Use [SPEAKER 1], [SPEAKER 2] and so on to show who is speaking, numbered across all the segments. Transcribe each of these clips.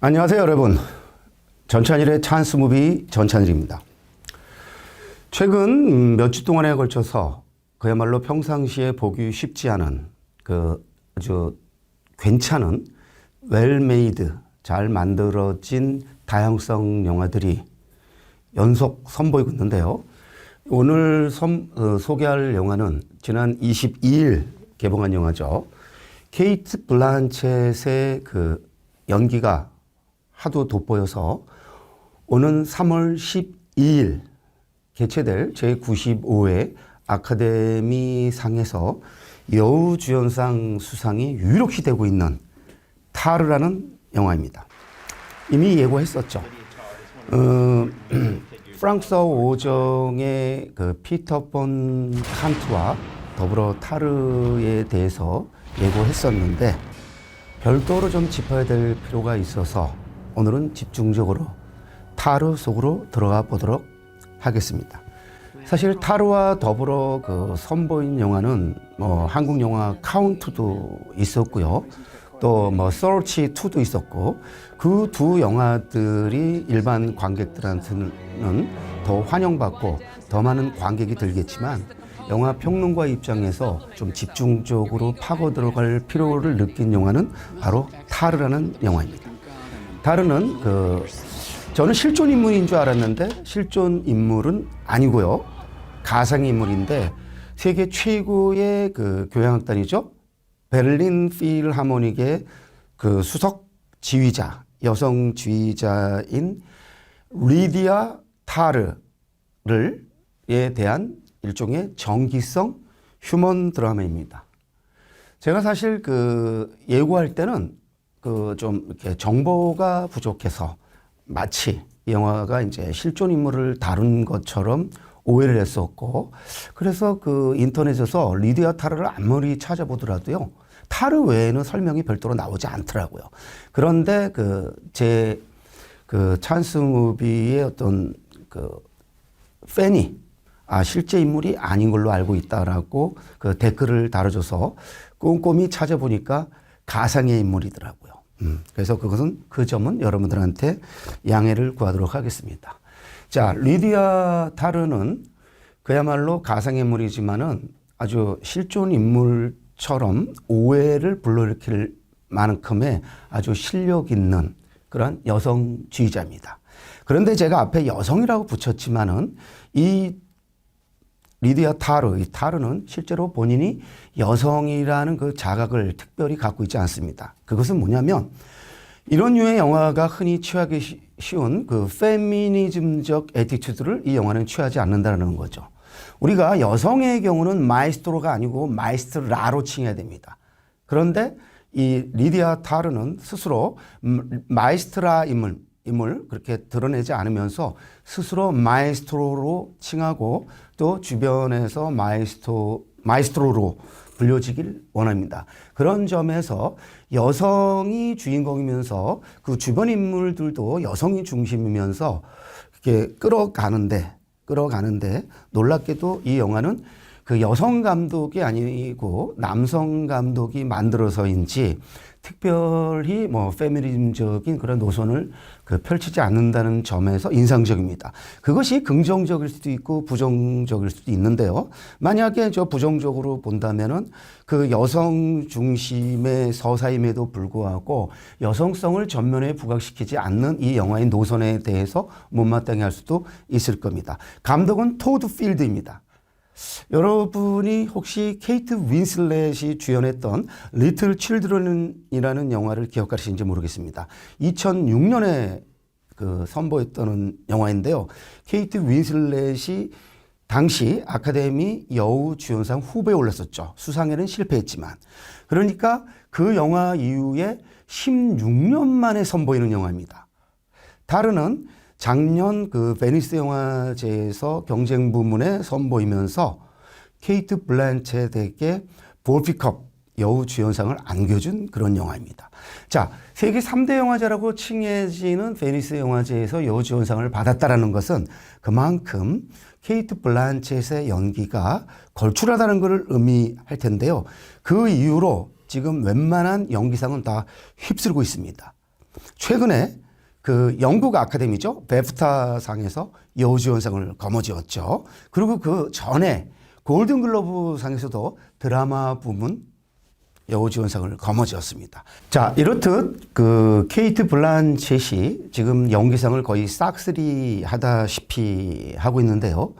[SPEAKER 1] 안녕하세요, 여러분. 전찬일의 찬스무비 전찬일입니다. 최근 몇 주 동안에 걸쳐서 그야말로 평상시에 보기 쉽지 않은 아주 괜찮은 웰메이드, 잘 만들어진 다양성 영화들이 연속 선보이고 있는데요. 오늘 소개할 영화는 지난 22일 개봉한 영화죠. 케이트 블란쳇의 연기가 하도 돋보여서 오는 3월 12일 개최될 제95회 아카데미 상에서 여우주연상 수상이 유력시 되고 있는 타르라는 영화입니다. 이미 예고했었죠. 프랑스어 오정의 피터 본 칸트와 더불어 타르에 대해서 예고했었는데 별도로 좀 짚어야 될 필요가 있어서 오늘은 집중적으로 타르 속으로 들어가 보도록 하겠습니다. 사실 타르와 더불어 선보인 영화는 한국 영화 카운트도 있었고요. 또 서치 2도 있었고 그 두 영화들이 일반 관객들한테는 더 환영받고 더 많은 관객이 들겠지만 영화 평론가 입장에서 좀 집중적으로 파고 들어갈 필요를 느낀 영화는 바로 타르라는 영화입니다. 타르는 저는 실존 인물인 줄 알았는데 실존 인물은 아니고요. 가상 인물인데 세계 최고의 교향악단이죠. 베를린 필하모닉의 수석 지휘자, 여성 지휘자인 리디아 타르에 대한 일종의 정기성 휴먼 드라마입니다. 제가 사실 예고할 때는 좀 이렇게 정보가 부족해서 마치 이 영화가 이제 실존 인물을 다룬 것처럼 오해를 했었고, 그래서 인터넷에서 리디아 타르를 아무리 찾아보더라도요, 타르 외에는 설명이 별도로 나오지 않더라고요. 그런데 제 찬스 무비의 어떤 팬이 실제 인물이 아닌 걸로 알고 있다라고 댓글을 달아줘서 꼼꼼히 찾아보니까 가상의 인물이더라고요. 그래서 그 점은 여러분들한테 양해를 구하도록 하겠습니다. 자, 리디아 타르는 그야말로 가상의 인물이지만은 아주 실존 인물처럼 오해를 불러일으킬 만큼의 아주 실력 있는 그런 여성 지휘자입니다. 그런데 제가 앞에 여성이라고 붙였지만은 이 리디아 타르, 이 타르는 실제로 본인이 여성이라는 자각을 특별히 갖고 있지 않습니다. 그것은 뭐냐면 이런 류의 영화가 흔히 취하기 쉬운 페미니즘적 애티튜드를 이 영화는 취하지 않는다는 거죠. 우리가 여성의 경우는 마에스트로가 아니고 마에스트라로 칭해야 됩니다. 그런데 이 리디아 타르는 스스로 마에스트라 임을 그렇게 드러내지 않으면서 스스로 마에스트로로 칭하고 또 주변에서 마에스트로로 불려지길 원합니다. 그런 점에서 여성이 주인공이면서 그 주변 인물들도 여성이 중심이면서 이렇게 끌어가는데 놀랍게도 이 영화는 여성 감독이 아니고 남성 감독이 만들어서인지 특별히 페미니즘적인 그런 노선을 펼치지 않는다는 점에서 인상적입니다. 그것이 긍정적일 수도 있고 부정적일 수도 있는데요. 만약에 부정적으로 본다면은 여성 중심의 서사임에도 불구하고 여성성을 전면에 부각시키지 않는 이 영화의 노선에 대해서 못마땅해 할 수도 있을 겁니다. 감독은 토드 필드입니다. 여러분이 혹시 케이트 윈슬렛이 주연했던 리틀 칠드런이라는 영화를 기억하시는지 모르겠습니다. 2006년에 선보였던 영화인데요. 케이트 윈슬렛이 당시 아카데미 여우주연상 후보에 올랐었죠. 수상에는 실패했지만. 그러니까 그 영화 이후에 16년 만에 선보이는 영화입니다. 타르는 작년 베니스 영화제에서 경쟁 부문에 선보이면서 케이트 블란쳇에게 볼피컵 여우주연상을 안겨준 그런 영화입니다. 자, 세계 3대 영화제라고 칭해지는 베니스 영화제에서 여우주연상을 받았다는 것은 그만큼 케이트 블란쳇의 연기가 걸출하다는 것을 의미할 텐데요. 그 이후로 지금 웬만한 연기상은 다 휩쓸고 있습니다. 최근에 그 영국 아카데미죠. 베프타상에서 여우주연상을 거머쥐었죠. 그리고 그 전에 골든글러브 상에서도 드라마 부문 여우주연상을 거머쥐었습니다. 자, 이렇듯 그 케이트 블란쳇이 지금 연기상을 거의 싹쓸이 하다시피 하고 있는데요.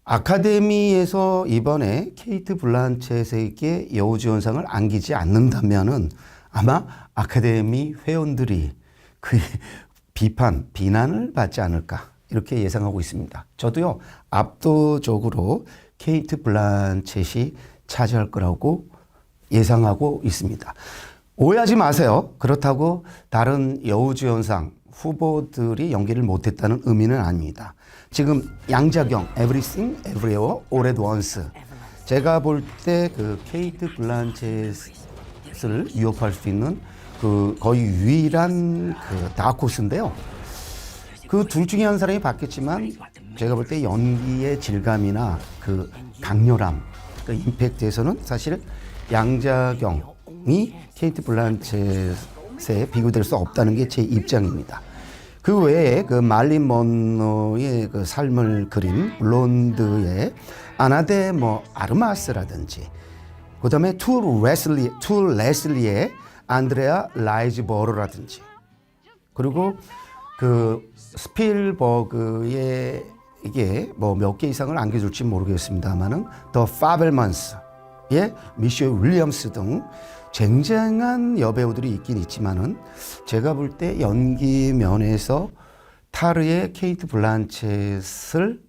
[SPEAKER 1] 아카데미에서 이번에 케이트 블란쳇에게 여우주연상을 안기지 않는다면은 아마 아카데미 회원들이 그 비난을 받지 않을까 이렇게 예상하고 있습니다. 저도요, 압도적으로 케이트 블란쳇이 차지할 거라고 예상하고 있습니다. 오해하지 마세요. 그렇다고 다른 여우주연상 후보들이 연기를 못했다는 의미는 아닙니다. 지금 양자경, Everything, Everywhere, All at Once. 제가 볼 때 그 케이트 블란쳇을 위협할 수 있는 그 거의 유일한 그 다크호스인데요. 그 둘 중에 한 사람이 받겠지만 제가 볼 때 연기의 질감이나 그 강렬함, 그 임팩트에서는 사실 양자경이 케이트 블란쳇에 비교될 수 없다는 게 제 입장입니다. 그 외에 그 말린 먼로의 그 삶을 그린 블론드의 아나데 아르마스라든지, 그 다음에 투 레슬리의 안드레아 라이즈버러라든지, 그리고 그 스필버그의 이게 몇 개 이상을 안겨줄지 모르겠습니다만은 더 파벨만스의 미셸 윌리엄스 등 쟁쟁한 여배우들이 있긴 있지만은 제가 볼 때 연기 면에서 타르의 케이트 블란쳇을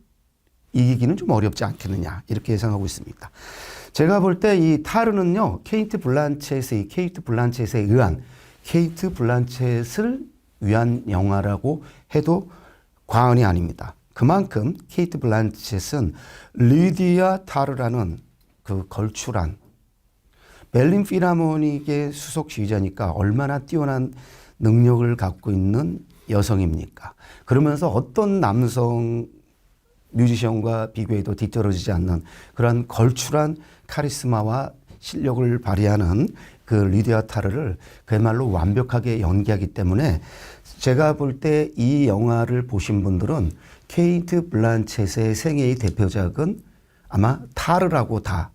[SPEAKER 1] 이기기는 좀 어렵지 않겠느냐 이렇게 예상하고 있습니다. 제가 볼 때 이 타르는요, 케이트 블란쳇에 의한 케이트 블란쳇을 위한 영화라고 해도 과언이 아닙니다. 그만큼 케이트 블란쳇은 리디아 타르라는 그 걸출한 베를린 필하모닉의 수석 지휘자니까 얼마나 뛰어난 능력을 갖고 있는 여성입니까? 그러면서 어떤 남성 뮤지션과 비교해도 뒤떨어지지 않는 그런 걸출한 카리스마와 실력을 발휘하는 그 리디아 타르를 그야말로 완벽하게 연기하기 때문에 제가 볼 때 이 영화를 보신 분들은 케이트 블란쳇의 생애의 대표작은 아마 타르라고 다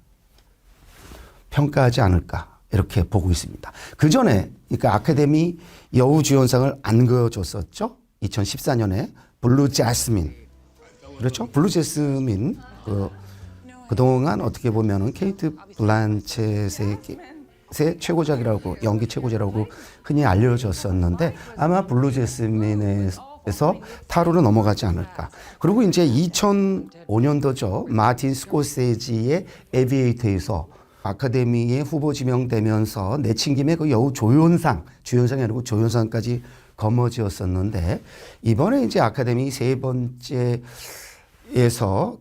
[SPEAKER 1] 평가하지 않을까 이렇게 보고 있습니다. 그 전에 그러니까 아카데미 여우주연상을 안겨줬었죠. 2014년에 블루 제스민. 그렇죠? 블루 제스민 그동안 어떻게 보면은 케이트 블란쳇의 최고작이라고, 연기 최고작이라고 흔히 알려졌었는데 아마 블루 제스민에서 타로로 넘어가지 않을까. 그리고 이제 2005년도죠. 마틴 스코세지의 에비에이터에서 아카데미에 후보 지명되면서 내친김에 그 여우 주연상이 아니고 조연상까지 거머쥐었었는데 이번에 이제 아카데미 세 번째에서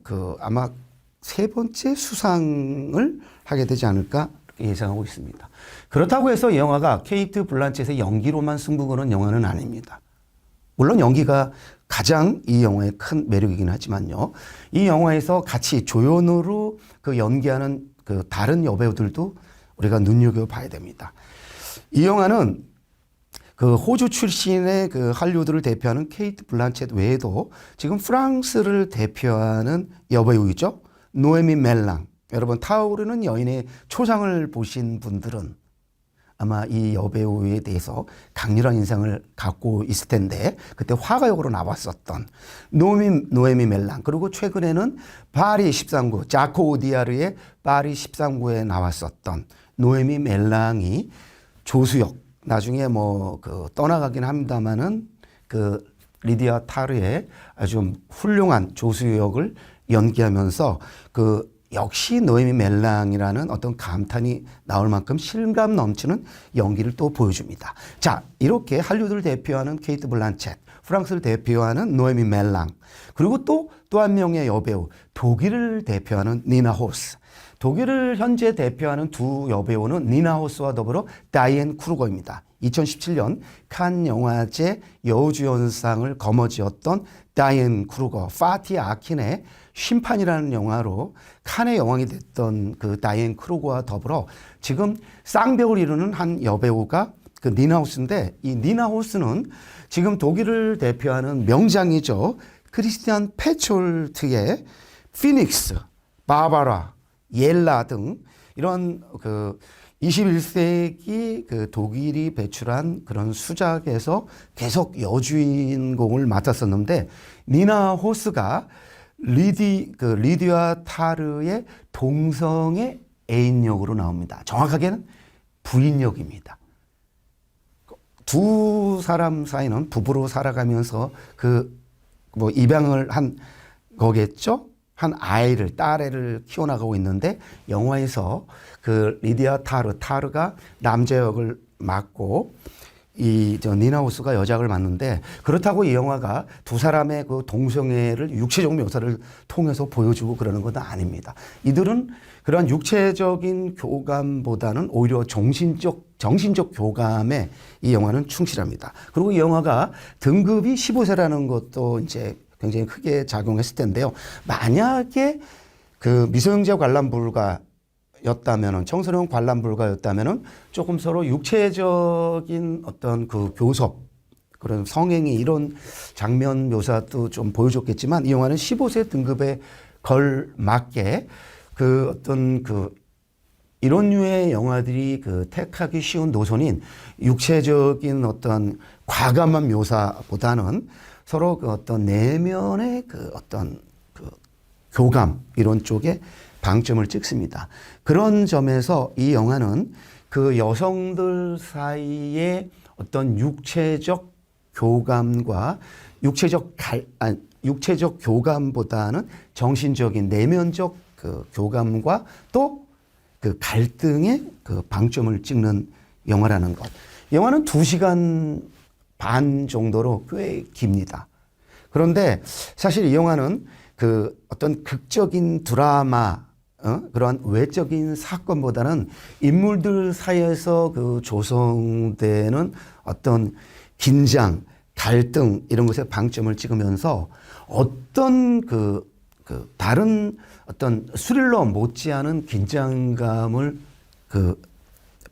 [SPEAKER 1] 그 아마 세 번째 수상을 하게 되지 않을까 예상하고 있습니다. 그렇다고 해서 이 영화가 케이트 블란쳇의 연기로만 승부 거는 영화는 아닙니다. 물론 연기가 가장 이 영화의 큰 매력이긴 하지만요. 이 영화에서 같이 조연으로 그 연기하는 그 다른 여배우들도 우리가 눈여겨봐야 됩니다. 이 영화는 그 호주 출신의 그 할리우드를 대표하는 케이트 블란쳇 외에도 지금 프랑스를 대표하는 여배우이죠. 노에미 멜랑. 여러분 타오르는 여인의 초상을 보신 분들은 아마 이 여배우에 대해서 강렬한 인상을 갖고 있을 텐데 그때 화가 역으로 나왔었던 노에미 멜랑, 그리고 최근에는 파리 13구 자코 오디아르의 파리 13구에 나왔었던 노에미 멜랑이 조수역, 나중에 그 떠나가긴 합니다만은 그 리디아 타르의 아주 훌륭한 조수역을 연기하면서 그 역시 노에미 멜랑이라는 어떤 감탄이 나올 만큼 실감 넘치는 연기를 또 보여줍니다. 자, 이렇게 할리우드를 대표하는 케이트 블란쳇, 프랑스를 대표하는 노에미 멜랑, 그리고 또 한 명의 여배우, 독일을 대표하는 니나 호스. 독일을 현재 대표하는 두 여배우는 니나 호스와 더불어 다이앤 크루거입니다. 2017년 칸 영화제 여우주연상을 거머쥐었던 다이앤 크루거, 파티 아킨의 심판이라는 영화로 칸의 여왕이 됐던 그 다이앤 크루거와 더불어 지금 쌍벽을 이루는 한 여배우가 그 니나 호스인데 이 니나 호스는 지금 독일을 대표하는 명장이죠. 크리스티안 페촐트의 피닉스, 바바라, 옐라 등 이런 그 21세기 그 독일이 배출한 그런 수작에서 계속 여주인공을 맡았었는데 니나 호스가 리디아 타르의 동성의 애인 역으로 나옵니다. 정확하게는 부인 역입니다. 두 사람 사이는 부부로 살아가면서 입양을 한 거겠죠? 한 아이를, 딸애를 키워나가고 있는데 영화에서 그 리디아 타르가 남자 역을 맡고 니나 호스가 여자 역을 맡는데 그렇다고 이 영화가 두 사람의 그 동성애를 육체적 묘사를 통해서 보여주고 그러는 건 아닙니다. 이들은 그러한 육체적인 교감보다는 오히려 정신적 교감에 이 영화는 충실합니다. 그리고 이 영화가 등급이 15세라는 것도 이제 굉장히 크게 작용했을 텐데요. 만약에 그 미성년자 관람 불가였다면은, 청소년 관람 불가였다면은 조금 서로 육체적인 어떤 그 교섭, 그런 성행위 이런 장면 묘사도 좀 보여줬겠지만 이 영화는 15세 등급에 걸맞게 그 어떤 그 이런 류의 영화들이 그 택하기 쉬운 노선인 육체적인 어떤 과감한 묘사보다는 서로 그 어떤 내면의 그 어떤 그 교감 이런 쪽에 방점을 찍습니다. 그런 점에서 이 영화는 그 여성들 사이의 어떤 육체적 교감과 육체적 교감보다는 정신적인 내면적 그 교감과 또 그 갈등의 그 방점을 찍는 영화라는 것. 영화는 2시간 반 정도로 꽤 깁니다. 그런데 사실 이 영화는 그 어떤 극적인 드라마, 그러한 외적인 사건보다는 인물들 사이에서 그 조성되는 어떤 긴장, 갈등 이런 것에 방점을 찍으면서 어떤 다른 어떤 스릴러 못지않은 긴장감을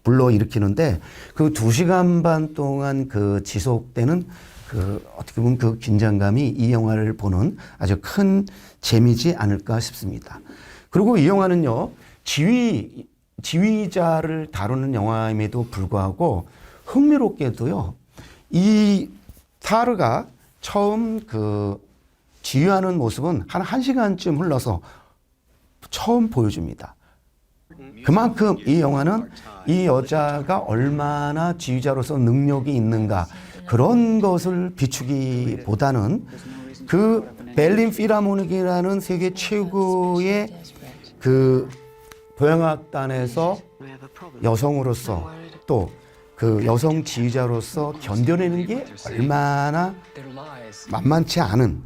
[SPEAKER 1] 불러일으키는데 그 2시간 반 동안 그 지속되는 어떻게 보면 그 긴장감이 이 영화를 보는 아주 큰 재미지 않을까 싶습니다. 그리고 이 영화는요, 지휘자를 다루는 영화임에도 불구하고 흥미롭게도요, 이 타르가 처음 지휘하는 모습은 한 1시간쯤 흘러서 처음 보여줍니다. 그만큼 이 영화는 이 여자가 얼마나 지휘자로서 능력이 있는가 그런 것을 비추기보다는 그 베를린 필하모닉이라는 세계 최고의 그 교향악단에서 여성으로서 또 그 여성 지휘자로서 견뎌내는 게 얼마나 만만치 않은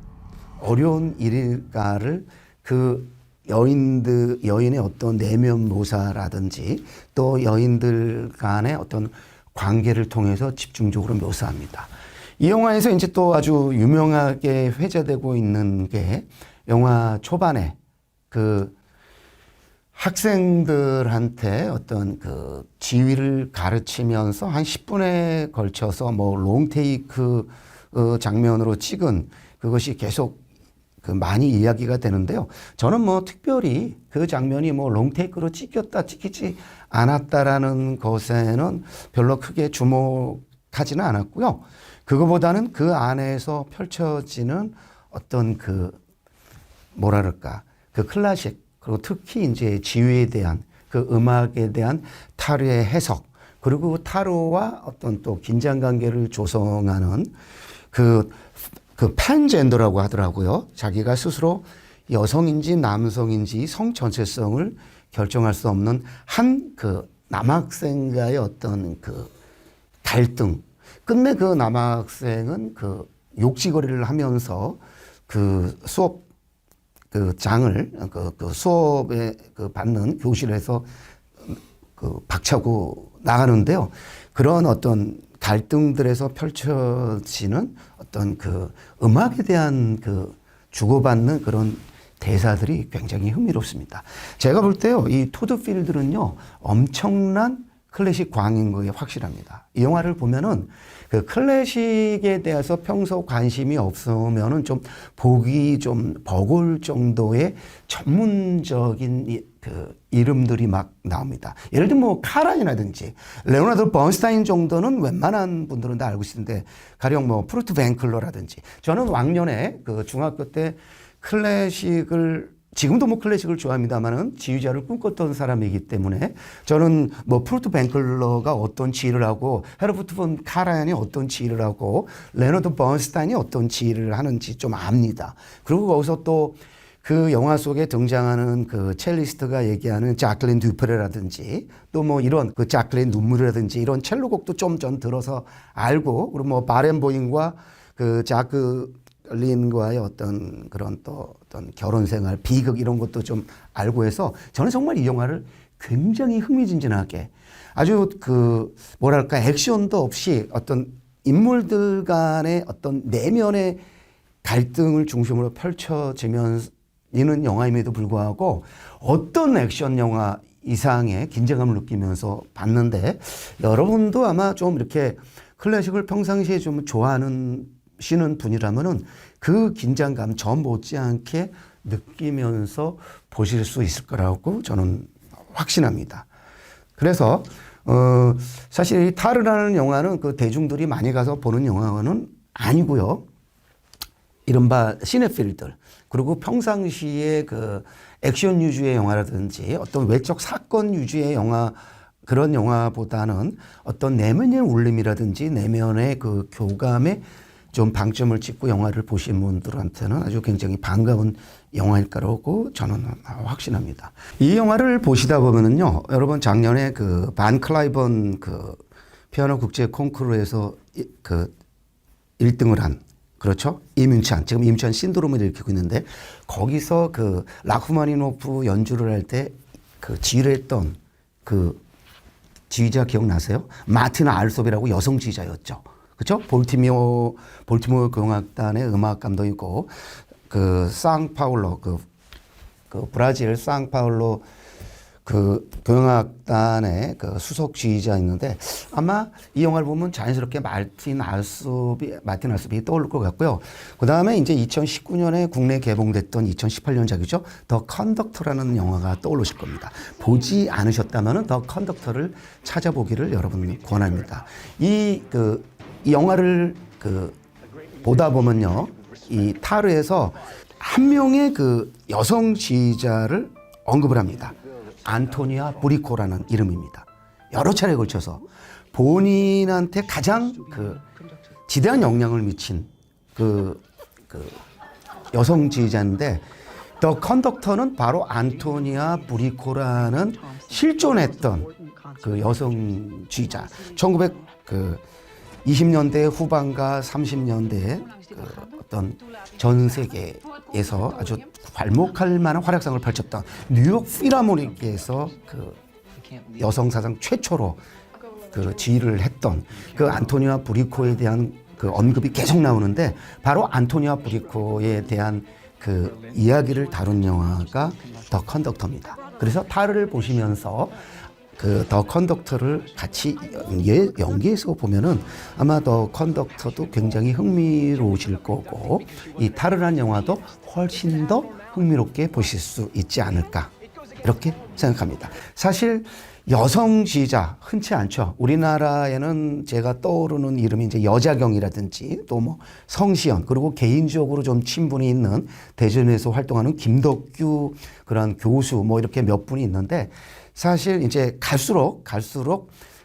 [SPEAKER 1] 어려운 일일까를 그 여인의 어떤 내면 묘사라든지 또 여인들 간의 어떤 관계를 통해서 집중적으로 묘사합니다. 이 영화에서 이제 또 아주 유명하게 회자되고 있는 게 영화 초반에 그 학생들한테 어떤 그 지휘를 가르치면서 한 10분에 걸쳐서 뭐 롱테이크 장면으로 찍은 그것이 계속 많이 이야기가 되는데요. 저는 뭐 특별히 그 장면이 뭐 롱테이크로 찍히지 않았다라는 것에는 별로 크게 주목하지는 않았고요. 그거보다는 그 안에서 펼쳐지는 어떤 그 클래식, 그리고 특히 이제 지휘에 대한 그 음악에 대한 타르의 해석, 그리고 타르와 어떤 또 긴장 관계를 조성하는 그 팬젠더라고 하더라고요. 자기가 스스로 여성인지 남성인지 성 전체성을 결정할 수 없는 한 그 남학생과의 어떤 그 갈등. 끝내 그 남학생은 그 욕지거리를 하면서 그 수업 장을 수업에 받는 교실에서 박차고 나가는데요. 그런 어떤 갈등들에서 펼쳐지는 어떤 그 음악에 대한 주고받는 그런 대사들이 굉장히 흥미롭습니다. 제가 볼 때요, 이 토드 필드는요, 엄청난 클래식 광인 거에 확실합니다. 이 영화를 보면은 그 클래식에 대해서 평소 관심이 없으면은 좀 보기 좀 버거울 정도의 전문적인 그 이름들이 막 나옵니다. 예를 들면 뭐 카란이라든지 레오나르도 번스타인 정도는 웬만한 분들은 다 알고 있는데 가령 뭐 프루트 뱅클러라든지 저는 왕년에 그 중학교 때 클래식을 지금도 뭐 클래식을 좋아합니다만은 지휘자를 꿈꿨던 사람이기 때문에 저는 뭐 프루트 뱅클러가 어떤 지휘를 하고 헤르부트 폰 카라얀이 어떤 지휘를 하고 레너드 번스타인이 어떤 지휘를 하는지 좀 압니다. 그리고 거기서 또 그 영화 속에 등장하는 그 첼리스트가 얘기하는 자클린 듀프레라든지 또 뭐 이런 그 자클린 눈물이라든지 이런 첼로곡도 좀 전 들어서 알고 그리고 뭐 바렌보잉과 그 자클린과의 어떤 그런 또 어떤 결혼 생활, 비극 이런 것도 좀 알고 해서 저는 정말 이 영화를 굉장히 흥미진진하게 아주 그 뭐랄까 액션도 없이 어떤 인물들 간의 어떤 내면의 갈등을 중심으로 펼쳐지면서 이는 영화임에도 불구하고 어떤 액션 영화 이상의 긴장감을 느끼면서 봤는데 여러분도 아마 좀 이렇게 클래식을 평상시에 좀 좋아하는 시는 분이라면은 그 긴장감 저 못지않게 느끼면서 보실 수 있을 거라고 저는 확신합니다. 그래서 사실 이 타르라는 영화는 그 대중들이 많이 가서 보는 영화는 아니고요. 이른바 시네필들 그리고 평상시에 그 액션 위주의 영화라든지 어떤 외적 사건 위주의 영화 그런 영화보다는 어떤 내면의 울림이라든지 내면의 그 교감에 좀 방점을 찍고 영화를 보신 분들한테는 아주 굉장히 반가운 영화일 거라고 저는 확신합니다. 이 영화를 보시다 보면은요, 여러분 작년에 그 반 클라이번 그 피아노 국제 콩쿠르에서 그 1등을 한 그렇죠? 이민찬. 지금 이민찬 신드롬을 일으키고 있는데 거기서 그 라흐마니노프 연주를 할 때 그 지휘를 했던 그 지휘자 기억나세요? 마틴 알소비라고 여성 지휘자였죠. 그렇죠? 볼티모어 교향악단의 음악 감독이고 그 상파울로 그 브라질 상파울로 그 교향악단의 그 수석 지휘자였는데 아마 이 영화를 보면 자연스럽게 마틴 알소비 떠오를 것 같고요. 그 다음에 이제 2019년에 국내 개봉됐던 2018년작이죠. 더 컨덕터라는 영화가 떠오르실 겁니다. 보지 않으셨다면은 더 컨덕터를 찾아보기를 여러분 권합니다. 이 영화를 보다 보면요. 이 타르에서 한 명의 그 여성 지휘자를 언급을 합니다. 안토니아 브리코라는 이름입니다. 여러 차례에 걸쳐서 본인한테 가장 그 지대한 영향을 미친 그 여성 지휘자인데 더 컨덕터는 바로 안토니아 브리코라는 실존했던 그 여성 지휘자 20년대 후반과 30년대에 어떤 전 세계에서 아주 괄목할 만한 활약상을 펼쳤던 뉴욕 필하모닉에서 그 여성 사상 최초로 그 지휘를 했던 그 안토니아 브리코에 대한 그 언급이 계속 나오는데 바로 안토니아 브리코에 대한 그 이야기를 다룬 영화가 더 컨덕터입니다. 그래서 타르를 보시면서 그 더 컨덕터를 같이 연기해서 보면은 아마 더 컨덕터도 굉장히 흥미로우실 거고 이 타르란 영화도 훨씬 더 흥미롭게 보실 수 있지 않을까 이렇게 생각합니다. 사실 여성 지휘자 흔치 않죠. 우리나라에는 제가 떠오르는 이름이 이제 여자경이라든지 또 뭐 성시연 그리고 개인적으로 좀 친분이 있는 대전에서 활동하는 김덕규 그런 교수 뭐 이렇게 몇 분이 있는데 사실 이제 갈수록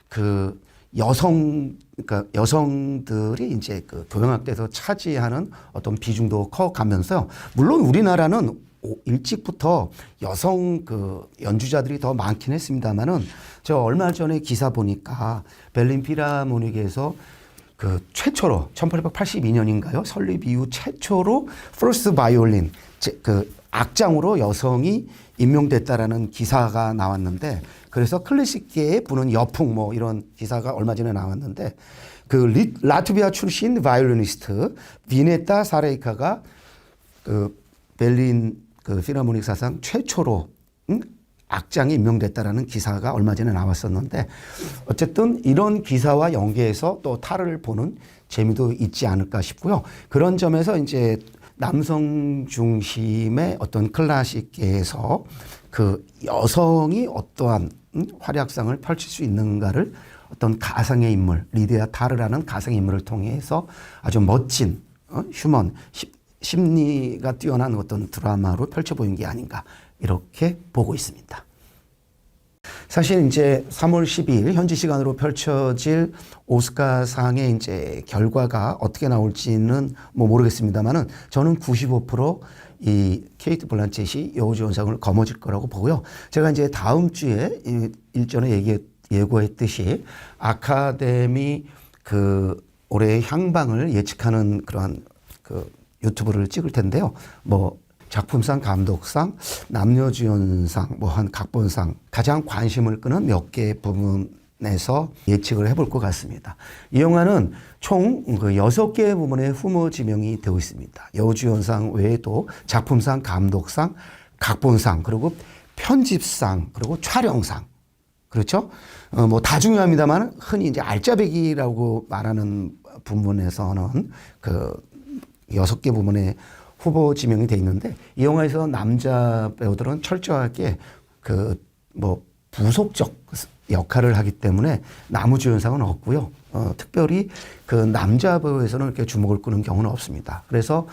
[SPEAKER 1] 그 그러니까 여성들이 이제 그 교향악대에서 차지하는 어떤 비중도 커가면서요. 물론 우리나라는 일찍부터 여성 그 연주자들이 더 많긴 했습니다만은 저 얼마 전에 기사 보니까 베를린 필하모닉에서 그 최초로 1882년인가요? 설립 이후 최초로 퍼스트 바이올린 그 악장으로 여성이 임명됐다라는 기사가 나왔는데 그래서 클래식계에 부는 여풍 뭐 이런 기사가 얼마 전에 나왔는데 그 라트비아 출신 바이올리니스트 비네타 사레이카가 그 베를린 그 필하모닉 사상 최초로 악장이 임명됐다라는 기사가 얼마 전에 나왔었는데 어쨌든 이런 기사와 연계해서 또 타르를 보는 재미도 있지 않을까 싶고요. 그런 점에서 이제 남성 중심의 어떤 클래식계에서 그 여성이 어떠한 활약상을 펼칠 수 있는가를 어떤 가상의 인물, 리디아 타르라는 가상의 인물을 통해서 아주 멋진 휴먼, 심리가 뛰어난 어떤 드라마로 펼쳐 보인 게 아닌가 이렇게 보고 있습니다. 사실 이제 3월 12일 현지 시간으로 펼쳐질 오스카상의 이제 결과가 어떻게 나올지는 뭐 모르겠습니다만은 저는 95%이 케이트 블란쳇이 여우주연상을 거머쥘 거라고 보고요. 제가 이제 다음 주에 일전에 예고했듯이 아카데미 그 올해의 향방을 예측하는 그러한 그 유튜브를 찍을 텐데요. 뭐 작품상, 감독상, 남녀주연상, 뭐 한 각본상 가장 관심을 끄는 몇 개 부분에서 예측을 해볼 것 같습니다. 이 영화는 총 6개의 부문에 후보 지명이 되어 있습니다. 여우주연상 외에도 작품상, 감독상, 각본상, 그리고 편집상, 그리고 촬영상. 그렇죠? 뭐 다 중요합니다만 흔히 이제 알짜배기라고 말하는 부분에서는 그 6개 부문에 후보 지명이 돼 있는데 이 영화에서 남자 배우들은 철저하게 그 뭐 부속적 역할을 하기 때문에 남우주연상은 없고요. 특별히 그 남자 배우에서는 이렇게 주목을 끄는 경우는 없습니다. 그래서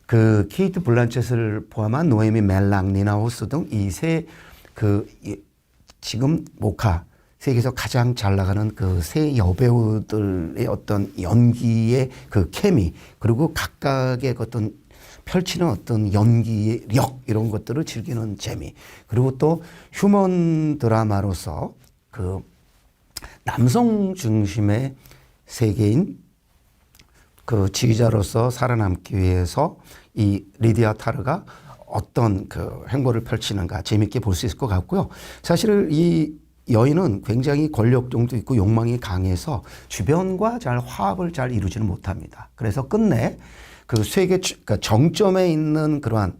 [SPEAKER 1] 그 케이트 블란쳇을 포함한 노에미 멜랑, 니나 호스 등 이 세 그 지금 모카 세계에서 가장 잘 나가는 그 세 여배우들의 어떤 연기의 그 케미 그리고 각각의 어떤 펼치는 어떤 연기의 력 이런 것들을 즐기는 재미 그리고 또 휴먼 드라마로서 그 남성 중심의 세계인 그 지휘자로서 살아남기 위해서 이 리디아 타르가 어떤 그 행보를 펼치는가 재밌게 볼 수 있을 것 같고요. 사실 이 여인은 굉장히 권력종도 있고 욕망이 강해서 주변과 잘 화합을 잘 이루지는 못합니다. 그래서 끝내 그 세계 그러니까 정점에 있는 그러한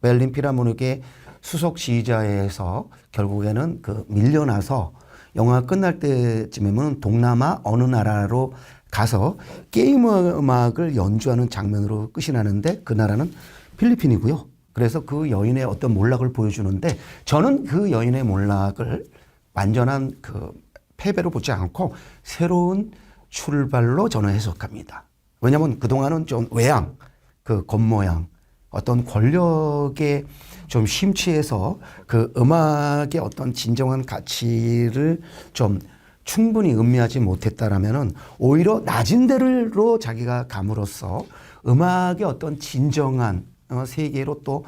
[SPEAKER 1] 베를린 필하모닉의 수석 지휘자에서 결국에는 그 밀려나서 영화가 끝날 때쯤이면 동남아 어느 나라로 가서 게임 음악을 연주하는 장면으로 끝이 나는데 그 나라는 필리핀이고요. 그래서 그 여인의 어떤 몰락을 보여주는데 저는 그 여인의 몰락을 완전한 그 패배로 보지 않고 새로운 출발로 저는 해석합니다. 왜냐하면 그동안은 좀 외양, 그 겉모양, 어떤 권력에 좀 심취해서 그 음악의 어떤 진정한 가치를 좀 충분히 음미하지 못했다라면은 오히려 낮은 데로 자기가 감으로써 음악의 어떤 진정한 세계로 또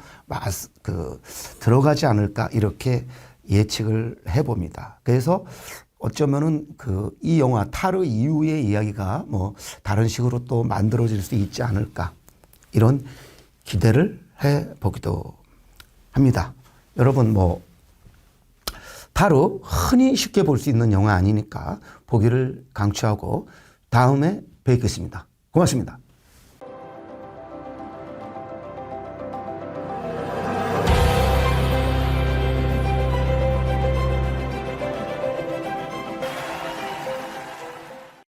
[SPEAKER 1] 들어가지 않을까 이렇게 예측을 해봅니다. 그래서 어쩌면은 그 이 영화 타르 이후의 이야기가 뭐 다른 식으로 또 만들어질 수 있지 않을까 이런 기대를 해보기도 합니다. 여러분 뭐 타르 흔히 쉽게 볼 수 있는 영화 아니니까 보기를 강추하고 다음에 뵙겠습니다. 고맙습니다.